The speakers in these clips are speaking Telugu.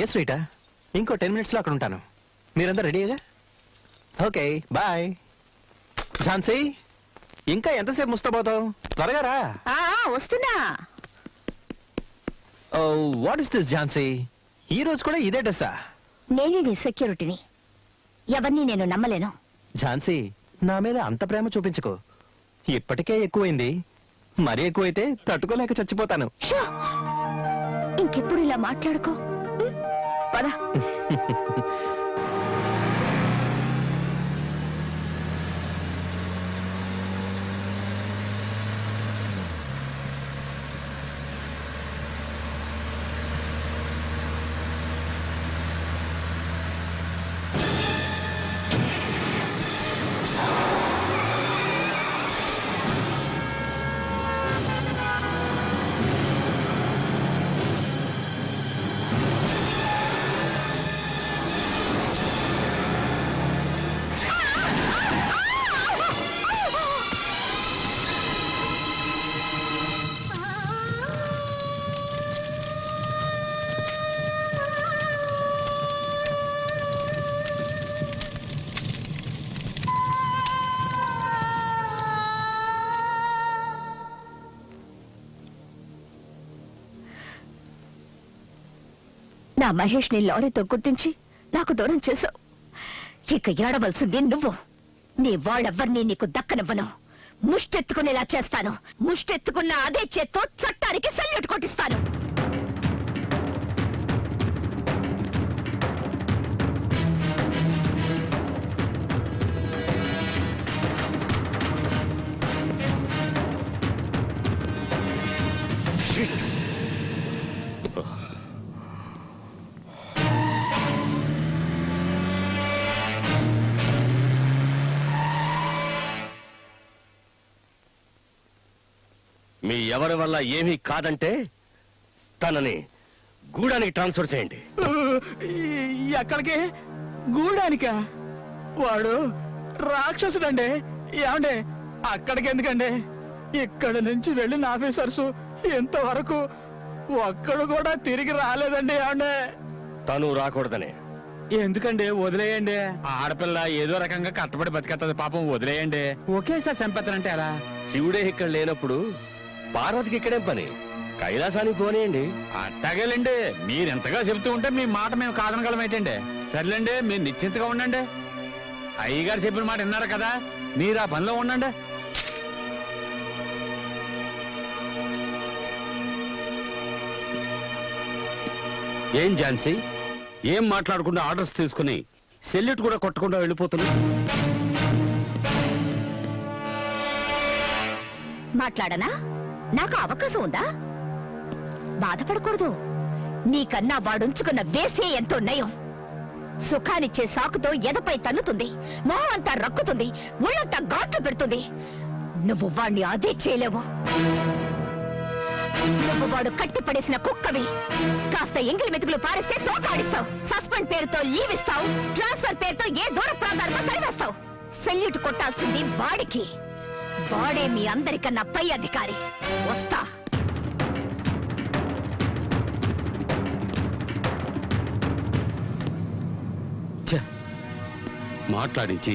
ఏ స్ట్రీటా? ఇంకో 10 minutesలో అక్కడ ఉంటాను. మీరంతా రెడీగా? Okay bye. ఝాన్సీ, ఇంకా ఎంతసేపు ముస్తాబోతావు? త్వరగా రా. వస్తున్నా. What is this Jhansi? ఈ రోజు కూడా ఇదే డ్రెస్సా? నేనే నీ సెక్యూరిటీని. ఎవరిని నేను నమ్మలేను. ఝాన్సీ, నా మీద అంత ప్రేమ చూపించుకో. ఇప్పటికే ఎక్కువైంది, మరీ ఎక్కువైతే తట్టుకోలేక చచ్చిపోతాను. ఇంకెప్పుడు ఇలా మాట్లాడుకో. పద. నా మహేష్ ని లారీతో గుర్తించి నాకు దూరం చేశావు. ఇక ఏడవలసింది నువ్వు. నీ వాళ్ళెవ్వరినీ నీకు దక్కనివ్వను. ముష్టెత్తుకునేలా చేస్తాను. ముష్టెత్తుకున్న అదే చేత్తో చట్టానికి సెల్యూట్ కొట్టిస్తాను. మీ ఎవరి వల్ల ఏమీ కాదంటే తనని గూడానికి ట్రాన్స్ఫర్ చేయండి. ఎక్కడికి? గూడానికా? వాడు రాక్షసుడండి. ఏమండి, అక్కడికి ఎందుకండి? ఇక్కడ నుంచి వెళ్ళిన ఆఫీసర్స్ ఇంతవరకు ఒక్కడు కూడా తిరిగి రాలేదండి. ఏమండి, తను రాకూడదని. ఎందుకండి? వదిలేయండి. ఆడపిల్ల ఏదో రకంగా కట్టబడి బతికేస్తుంది. పాపం వదిలేయండి. ఒకేసారి చంపేస్తానంటే ఎలా? శివుడే ఇక్కడ లేనప్పుడు పార్వతికి ఇక్కడేం పని? కైలాసానికి పోనీయండి. అట్టగలండి. మీరెంతగా చెబుతూ ఉంటే మీ మాట మేము కాదనగలం ఏంటండి? సర్లేండి, మీరు నిశ్చింతగా ఉండండి. అయ్యగారు చెప్పిన మాట విన్నారు కదా, మీరు ఆ పనిలో ఉండండి. ఏం ఝాన్సీ, ఏం మాట్లాడకుండా ఆర్డర్స్ తీసుకుని సెల్యూట్ కూడా కొట్టకుండా వెళ్ళిపోతున్నా? మాట్లాడనా? నాకు అవకాశం ఉందా? బాధపడకూడదు. నీకన్నా వాడుంచుకున్న వేసే ఎంతో నయం. సుఖానిచ్చే సాకుతో ఎదపై తన్నుతుంది, మొహం అంతా రక్కుతుంది, ఒళ్ళంతా ఘాట్లు పెడుతుంది. నువ్వు వాణ్ణి అదే చేయలేవు. నువ్వు వాడు కట్టిపడేసిన కుక్కవి. కాస్త ఎంగిలి మెతుకులు పారిస్తే తోకాడిస్తావు. సస్పెండ్ పేరుతో లీవ్ ఇస్తావు. ట్రాన్స్ఫర్ పేరుతో ఏ దూర ప్రాంతాలకు తరివేస్తావు. సెల్యూట్ కొట్టాల్సింది వాడికి. వాడే మీ అందరికన్నా పై అధికారి. వస్తా. మాట్లాడించి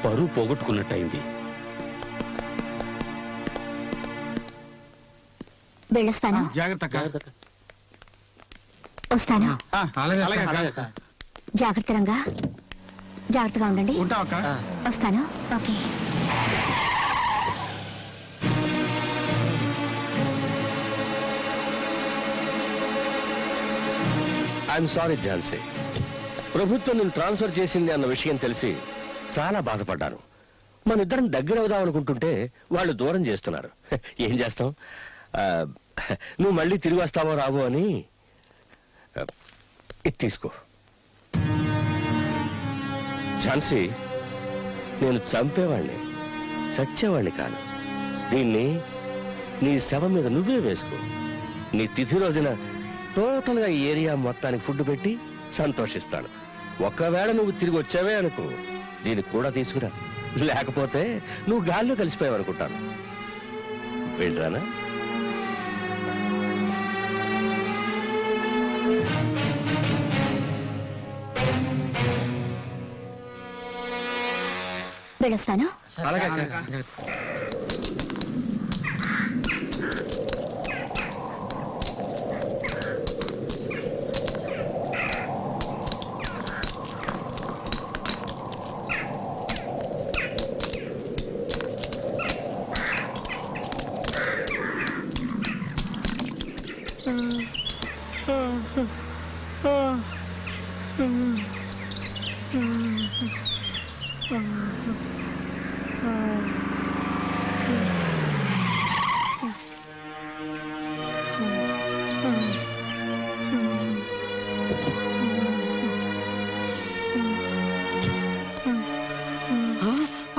పరువు పోగొట్టుకున్నట్టయింది. వెళ్ళొస్తాను. జాగ్రత్త. వస్తాను. జాగ్రత్త రంగా. జాగ్రత్తగా ఉండండి. వస్తాను. ఓకే. I'm sorry Jhansi. ప్రభుత్వం నేను ట్రాన్స్ఫర్ చేసింది అన్న విషయం తెలిసి చాలా బాధపడ్డాను. మన ఇద్దరం దగ్గర అవుదాం అనుకుంటుంటే వాళ్ళు దూరం చేస్తున్నారు. ఏం చేస్తాం? నువ్వు మళ్ళీ తిరిగి వస్తావో రావో అని ఇది తీసుకో. ఝాన్సీ, నేను చంపేవాణ్ణి, చచ్చేవాణ్ణి కాను. దీన్ని నీ శవం మీద నువ్వే వేసుకో. నీ తిథి రోజున టోటల్గా ఈ ఏరియా మొత్తానికి ఫుడ్ పెట్టి సంతోషిస్తాను. ఒకవేళ నువ్వు తిరిగి వచ్చావే అనుకో, దీనికి కూడా తీసుకురా. లేకపోతే నువ్వు గాల్లో కలిసిపోయావు అనుకుంటాను. వెళ్ళరానా? వెళ్ళొస్తాను. అలాగే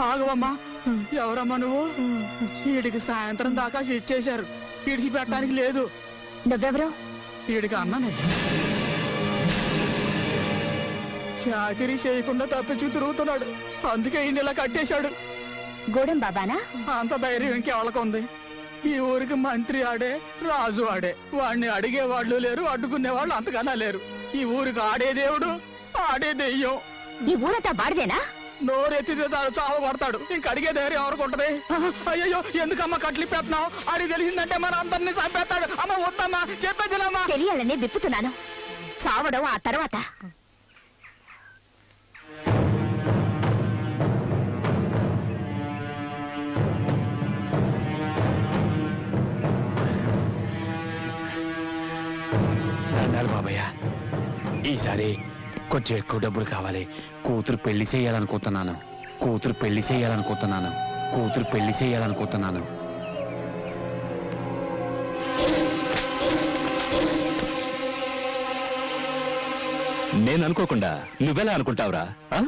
ఆగవమ్మా, ఎవరమ్మా నువ్వు? వీడికి సాయంత్రం దాకా ఇచ్చేశారు, విడిచిపెట్టడానికి లేదు. నువ్వెవరు? వీడికి అన్ననే చాకరీ చేయకుండా తప్పించు తిరుగుతున్నాడు, అందుకే ఈయన ఇలా కట్టేశాడు. గూడెం బాబానా? అంత ధైర్యం ఇంకెవరికి ఉంది? ఈ ఊరికి మంత్రి ఆడే, రాజు ఆడే. వాడిని అడిగే వాళ్ళు లేరు, అడ్డుకునే వాళ్ళు అంతకన్నా లేరు. ఈ ఊరికి ఆడే దేవుడు, ఆడే దెయ్యం. ఈ ఊరంతా వాడిదేనా? నోరెత్తితే చావ పడతాడు, ఇంక అడిగే ధైర్యం ఎవరికి ఉంటది? అయ్యో, ఎందుకమ్మా కట్లి పెట్టినావు? అడిగి తెలిసిందంటే మన అందరినీ చంపేస్తాడు. అమ్మ వద్దమ్మా, చెప్పేదినమ్మా. తెలియాలని విప్పుతున్నాను, చావడం ఆ తర్వాత. దండాలు బాబయ్య, ఈసారి కొంచెం ఎక్కువ డబ్బులు కావాలి. కూతురు పెళ్లి చేయాలనుకుంటున్నాను. నేను అనుకోకుండా నువ్వెలా అనుకుంటావురా? ఆ?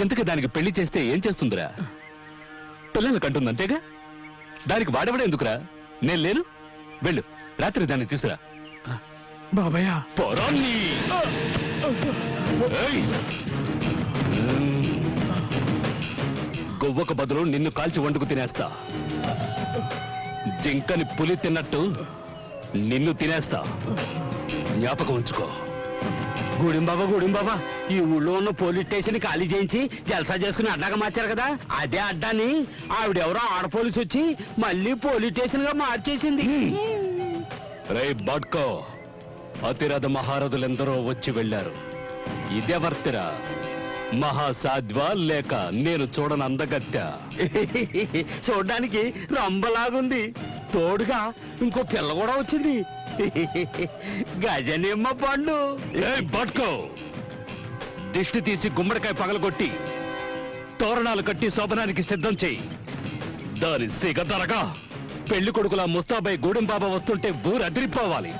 ఎంతకి దానికి పెళ్లి చేస్తే ఏం చేస్తుందిరా? పిల్లలు కంటుంది అంతేగా. దానికి వాడవడే ఎందుకురా? నేను లేను, వెళ్ళు, రాత్రి దాన్ని తీసురా. బాబయ్య, పొరాన్ని గొవ్వకు బదులు నిన్ను కాల్చి వండుకు తినేస్తా. జింకని పులి తిన్నట్టు నిన్ను తినేస్తా, జ్ఞాపకం ఉంచుకో. గూడెం బాబా, ఈ ఊళ్ళో ఉన్న పోలీస్ స్టేషన్ ఖాళీ చేయించి జల్సా చేసుకుని అడ్డాగా మార్చారు కదా, అదే అడ్డాని ఆవిడెవరో ఆడ పోలీసు వచ్చి మళ్ళీ పోలీస్ స్టేషన్ గా మార్చేసింది. రే బాడ్కో, అతిరథ మహారథులెందరో వచ్చి వెళ్ళారు. ఇదెవర్తిరా? మహాసాధ్వా లేక నేను చూడని అందగత్య? చూడ్డానికి రంబలాగుంది, తోడుగా ఇంకో పిల్ల కూడా వచ్చింది. గజనిమ్మ పండు. బాడ్కో, దిష్టి తీసి గుమ్మడికాయ పగలగొట్టి తోరణాలు కట్టి శోభనానికి సిద్ధం చెయ్యి. దాని సిగదరగా పెళ్లి కొడుకులా ముస్తాబై గూడెం బాబా వస్తుంటే ఊరు అదిరిపోవాలి.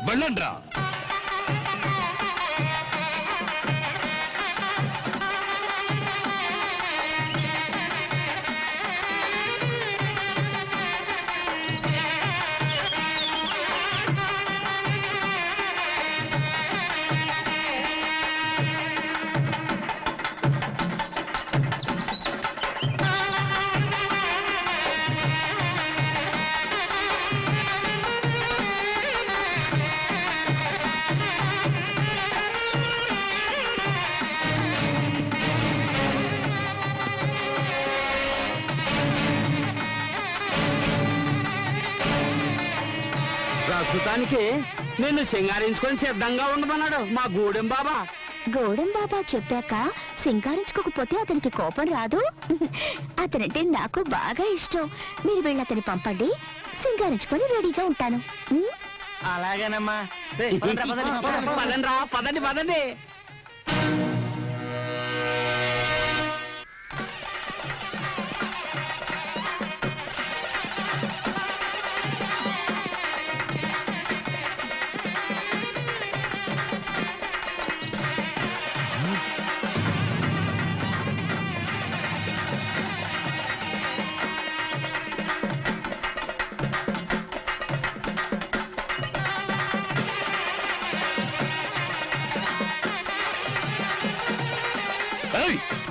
వెళ్ళండ్రా. ప్రస్తుతానికి నిన్ను సింగారించుకొని సిద్ధంగా ఉండమన్నాడు మా గూడెం బాబా. గూడెం బాబా చెప్పాక సింగారించుకోకపోతే అతనికి కోపం రాదు. అతనంటే నాకు బాగా ఇష్టం. మీరు వెళ్ళి అతన్ని పంపండి, సింగారించుకొని రెడీగా ఉంటాను. ఉమ్? అలాగేనమ్మా. పదండి.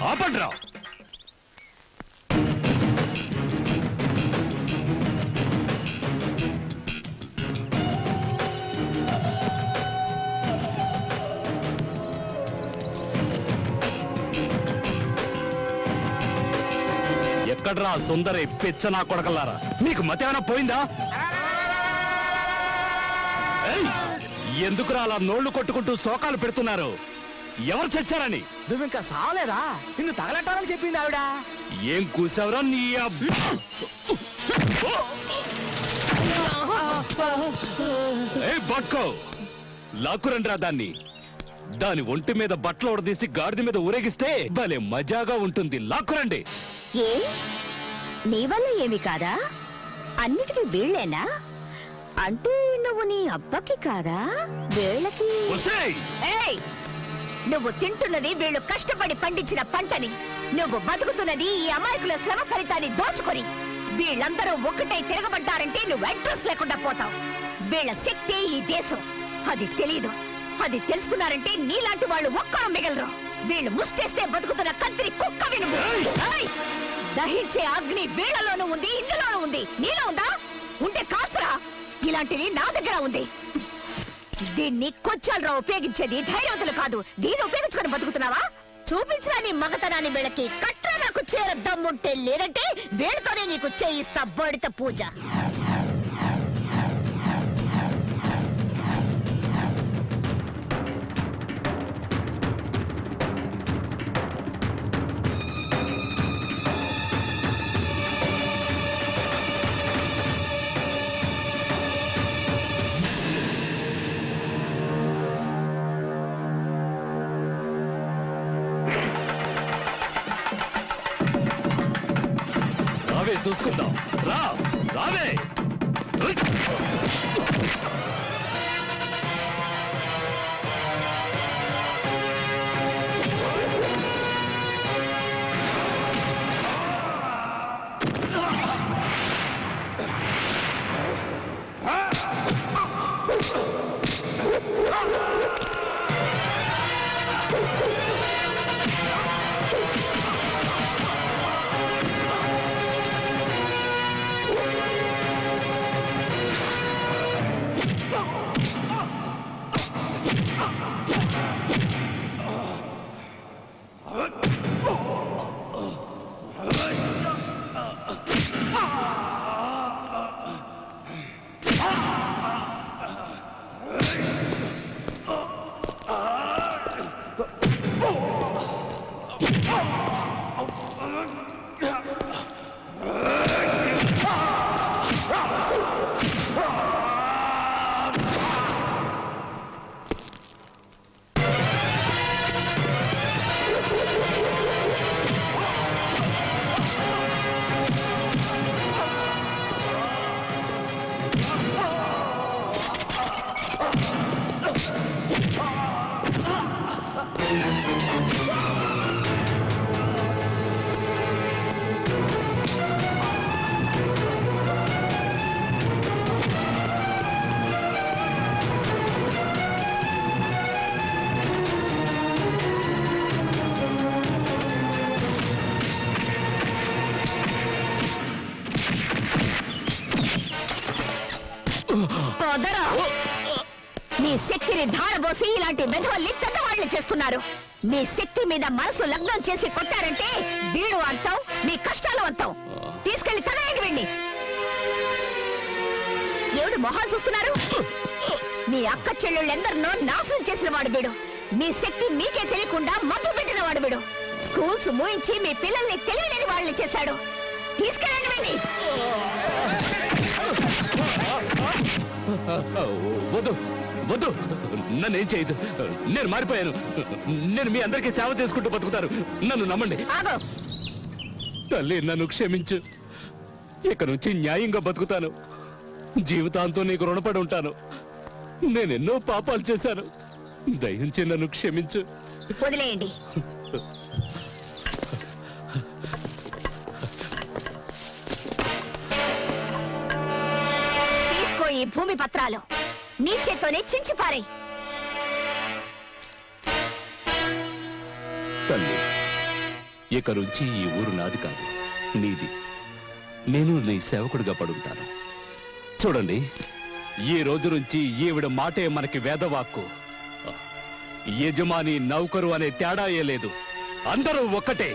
ఆపండ్రా. ఎక్కడ్రా సుందరి పిచ్చ నా కొడకల్లారా, మీకు మతేమైనా పోయిందా? ఏయ్, ఎందుకురా అలా నోళ్లు కొట్టుకుంటూ శోకాలు పెడుతున్నారు? ఎవరు చచ్చారని? నువ్వు ఇంకా సావలేదా? నిన్ను తగలట్టాలని చెప్పింది ఆవిడ. ఏం కూసావురా నీ బట్కో లాక్కురండిరా దాన్ని. దాని ఒంటి మీద బట్టలు ఉడదీసి గాడిద మీద ఊరేగిస్తే భలే మజాగా ఉంటుంది. లాక్కురండి. ఏ నీ వల్ల ఏమి కాదా? అన్నిటికీ వీళ్ళేనా? అంటే నువ్వు నీ అబ్బకి కాదా వీళ్ళకి? ఒసేయ్! ఏయ్! నువ్వు తింటున్నది వీళ్ళు కష్టపడి పండించిన పంటని, నువ్వు బతుకుతున్నది ఈ అమాయకుల శ్రమ ఫలితాన్ని దోచుకొని. వీళ్ళందరూ ఒక్కటై తిరగబడ్డారంటే నువ్వు అడ్రస్ లేకుండా పోతావు. వీళ్ళ శక్తి ఈ దేశం, అది తెలీదు. అది తెలుసుకున్నారంటే నీలాంటి వాళ్ళు ఒక్కరు మిగలరు. వీళ్ళు ముష్టేస్తే బతుకుతున్న కత్తిరి కుక్క వినుము. ఏయ్! దహించే అగ్ని వీళ్ళలోనూ ఉంది, ఇందులోనూ ఉంది. నీలో ఉందా? ఉంటే కాల్చరా. ఇలాంటిది నా దగ్గర ఉంది. దీన్ని కొచ్చాలరా ఉపయోగించేది, ధైర్యవంతులు కాదు. దీన్ని ఉపయోగించుకొని బతుకుతున్నావా? చూపించరా నీ మగతనాన్ని వీళ్ళకి. కట్రా నాకు చేర దమ్ముంటే, లేదంటే వీళ్ళతోనే నీకు చేయిస్తా బడిత పూజ. రావే చూసుకుందాం. రా రావే. పొదరా! మీ శక్తిని ధారబోసి ఇలాంటి మెధవల్ని పెద్దవాళ్ళు చేస్తున్నారు. మీ శక్తి మీద మనసు లగ్నం చేసి కొట్టారంటే వీడు అంతం, మీ కష్టాలు అంతం. తీసుకెళ్లి తగలేండి వీడిని. ఎవడు మొహాలు చూస్తున్నారు? మీ అక్క చెల్లెళ్ళెందరినో నాశనం చేసిన వాడు వీడు. మీ శక్తి మీకే తెలియకుండా మబ్బు పెట్టిన వాడు వీడు. స్కూల్స్ మూయించి మీ పిల్లల్ని తెలివిలేని వాళ్ళని చేశాడు. తీసుకెళ్ళండి వీడిని. వద్దు వద్దు, నన్నేం చేయదు. నేను మారిపోయాను. నేను మీ అందరికీ సేవ చేసుకుంటూ బతుకుతాను. నన్ను నమ్మండి. ఆగో! తల్లి, నన్ను క్షమించు. ఇక నుంచి న్యాయంగా బతుకుతాను. జీవితాంతం నీకు రుణపడి ఉంటాను. నేనెన్నో పాపాలు చేశాను. దయించి నన్ను క్షమించు. వదిలేయండి. తీసుకో ఈ భూమి పత్రాలు. నీ చేత్తోనే చించిపారే. తల్లి, ఇక నుంచి ఈ ఊరు నాది కాదు, నీది. నేను నీ సేవకుడిగా పడుంటాను. చూడండి, ఈ రోజు నుంచి ఈవిడ మాటే మనకి వేదవాక్కు. యజమాని నౌకరు అనే తేడా ఏ లేదు. అందరూ ఒక్కటే.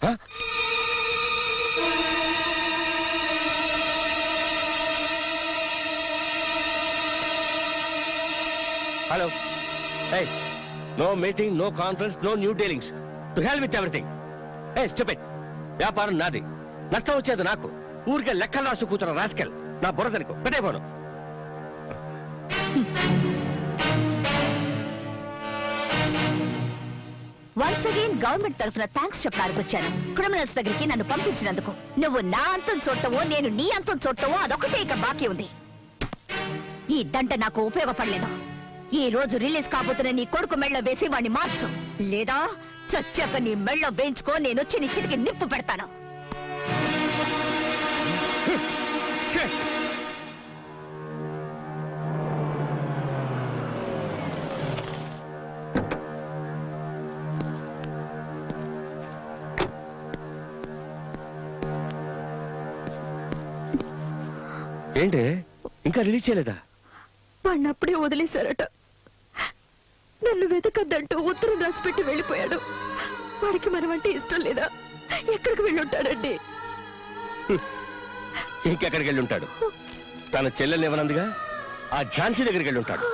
Hello, hey, no meeting, no conference, no new dealings. To hell with everything. Hey, stupid. వ్యాపారం నాది, నష్టం వచ్చేది నాకు. ఊరికే లెక్కలు రాస్తూ కూతురు రాస్కెల్. నా బుర్రదనుకో పెట్టే పోను. వన్స్ అగైన్ గవర్నమెంట్ తరఫున థ్యాంక్స్ చెప్పడానికి వచ్చాను. క్రిమినల్స్ దగ్గరికి నన్ను పంపించినందుకు. నువ్వు నా అంతం చూడటమో నేను నీ అంతం చూడటమో అదొకటే ఇక బాకీ ఉంది. ఈ దంట నాకు ఉపయోగపడలేదు. ఈ రోజు రిలీజ్ కాబోతున్న నీ కొడుకు మెళ్ళ వేసి వాణ్ణి మార్చు, లేదా చచ్చాక నీ మెళ్ళ వేయించుకో. నేను వచ్చి నీ చితికి నిప్పు పెడతాను. ఏంటి ఇంకా రిలీజ్ చేయలేదా? వాణ్ణప్పుడే వదిలేశారట. నన్ను వెతకద్దంటూ ఉత్తరం రాసిపెట్టి వెళ్ళిపోయాడు. వాడికి మనమంటే ఇష్టం లేదా? ఎక్కడికి వెళ్ళుంటాడండి? ఇంకెక్కడికి వెళ్ళి ఉంటాడు? తన చెల్లెల్ని ఇవ్వనందుగా ఆ ఝాన్సీ దగ్గరికి వెళ్ళి ఉంటాడు.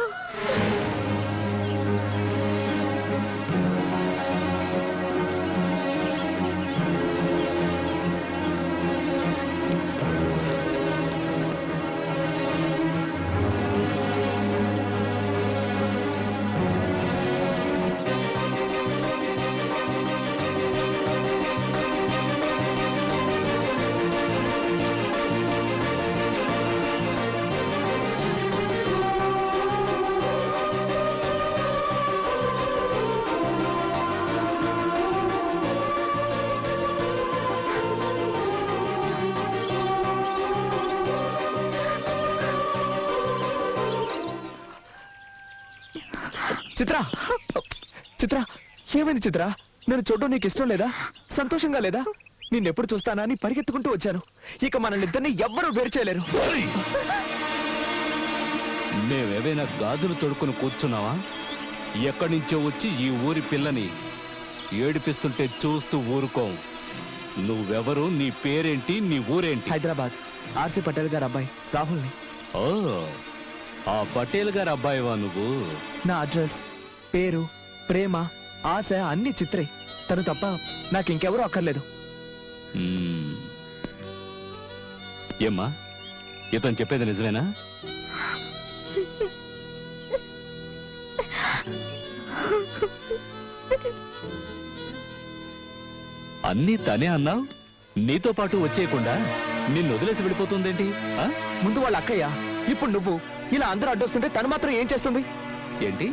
చిత్ర, చిత్ర, ఏమైంది చిత్ర? నేను చూడడం నీకు ఇష్టం లేదా? సంతోషంగా లేదా? నిన్నెప్పుడు చూస్తానా అని పరిగెత్తుకుంటూ వచ్చాను. ఇక మనల్నిద్దరిని ఎవ్వరూ వేరు చేయలేరు. మేమేవైనా గాజులు తొడుక్కుని కూర్చున్నావా? ఎక్కడి నుంచో వచ్చి ఈ ఊరి పిల్లని ఏడిపిస్తుంటే చూస్తూ ఊరుకోం. నువ్వెవరు? నీ పేరేంటి? నీ ఊరేంటి? హైదరాబాద్ ఆర్సీ పటేల్ గారు అబ్బాయి రాహుల్ని. ఓ, ఆ పటేల్ గారి అబ్బాయివా నువ్వు? నా అడ్రస్, పేరు, ప్రేమ, ఆశ అన్ని చిత్రే. తను తప్ప నాకు ఇంకెవరూ అక్కర్లేదు. ఏమ్మా, ఇతను చెప్పేది నిజమేనా? అన్నీ తనే అన్నావు. నీతో పాటు వచ్చేయకుండా నిన్ను వదిలేసి వెళ్ళిపోతుందేంటి? ముందు వాళ్ళ అక్కయ్య, ఇప్పుడు నువ్వు. ఇలా అందరూ అడ్డొస్తుంటే తను మాత్రం ఏం చేస్తుంది? ఏంటి,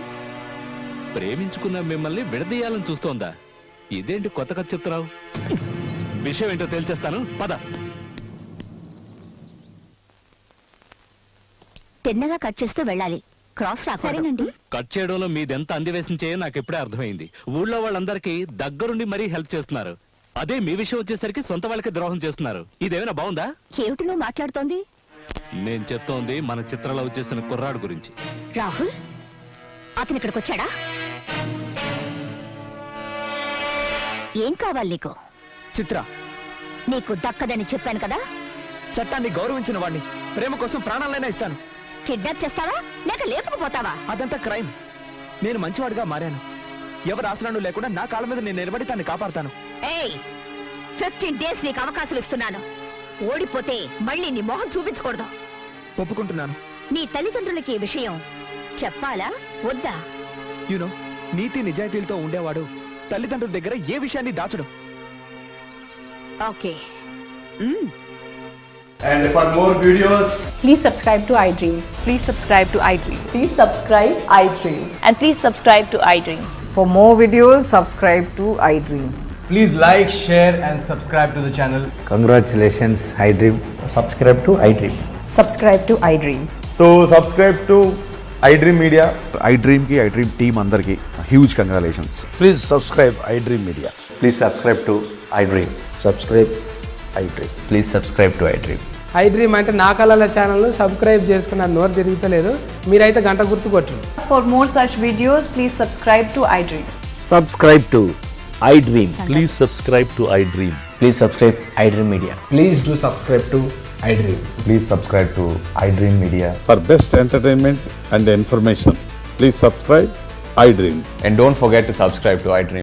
ప్రేమించుకున్న మిమ్మల్ని విడదీయాలని చూస్తోందా? ఇదేంటి కొత్త కథ చెప్తున్నావు? విషయం ఏంటో తేల్చేస్తాను, పద. తిన్నగా కట్ చేస్తూ వెళ్ళాలి. క్రాస్ రా. సరేనండి. కట్ చేయడంలో మీదెంత అందివేశం చేయో నాకు ఎప్పుడే అర్థమైంది. ఊళ్ళో వాళ్ళందరికీ దగ్గరుండి మరీ హెల్ప్ చేస్తున్నారు. అదే మీ విషయం వచ్చేసరికి సొంత వాళ్ళకి ద్రోహం చేస్తున్నారు. ఇదేమైనా బాగుందా? ఏమిటి నువ్వు మాట్లాడుతోంది? నేను చెప్తోంది మన చిత్రలో వచ్చేసిన కుర్రాడు గురించి. రాహుల్ అతను ఇక్కడికి వచ్చాడా? ఏం కావాలి నీకు? చిత్ర, నీకు దక్కదని చెప్పాను కదా. చట్టాన్ని గౌరవించిన వాడిని, ప్రేమ కోసం ప్రాణాలైనా ఇస్తాను. కిడ్నాప్ చేస్తావా లేక లేపుకుపోతావా? అదంతా క్రైమ్. నేను మంచివాడిగా మారాను. ఎవరు ఆసరాను లేకుండా నా కాళ్ళ మీద నేను నిలబడి తన్ని కాపాడుతాను. ఏయ్, 15 days నీకు అవకాశం ఇస్తున్నాను. ఓడిపోతే మళ్ళీ నీ మొహం చూపించకూడదు. ఒప్పుకుంటున్నాను. నీ తల్లిదండ్రులకి ఈ విషయం చెప్పాలా వద్దా? యూనో, నీతి నిజాయితీలతో ఉండేవాడు తల్లిదండ్రుల దగ్గర ఏ విషయాన్ని దాచడు. Okay. And for more videos, Please subscribe to iDream. Please subscribe to iDream. Please subscribe iDream. And please subscribe to iDream. For more videos, subscribe to iDream. please like, share and subscribe to the channel. Congratulations, iDream. Subscribe to iDream. Subscribe to iDream. So subscribe to iDream Media. iDream ki iDream team andarki huge congratulations. Please subscribe iDream Media. Please subscribe to iDream. Subscribe iDream. Please subscribe to iDream. iDream అంటే నా కళల ఛానల్ సబ్స్క్రైబ్ చేసుకున్న నోరు తిరుగుతలేదు. మీరైతే గంట గుర్తు కొట్టండి. For more such videos, please subscribe to iDream. Subscribe to iDream. Please subscribe to iDream. Please subscribe iDream Media. Please do subscribe to iDream. Please subscribe to iDream Media. For best entertainment and information, please subscribe iDream. And don't forget to subscribe to iDream.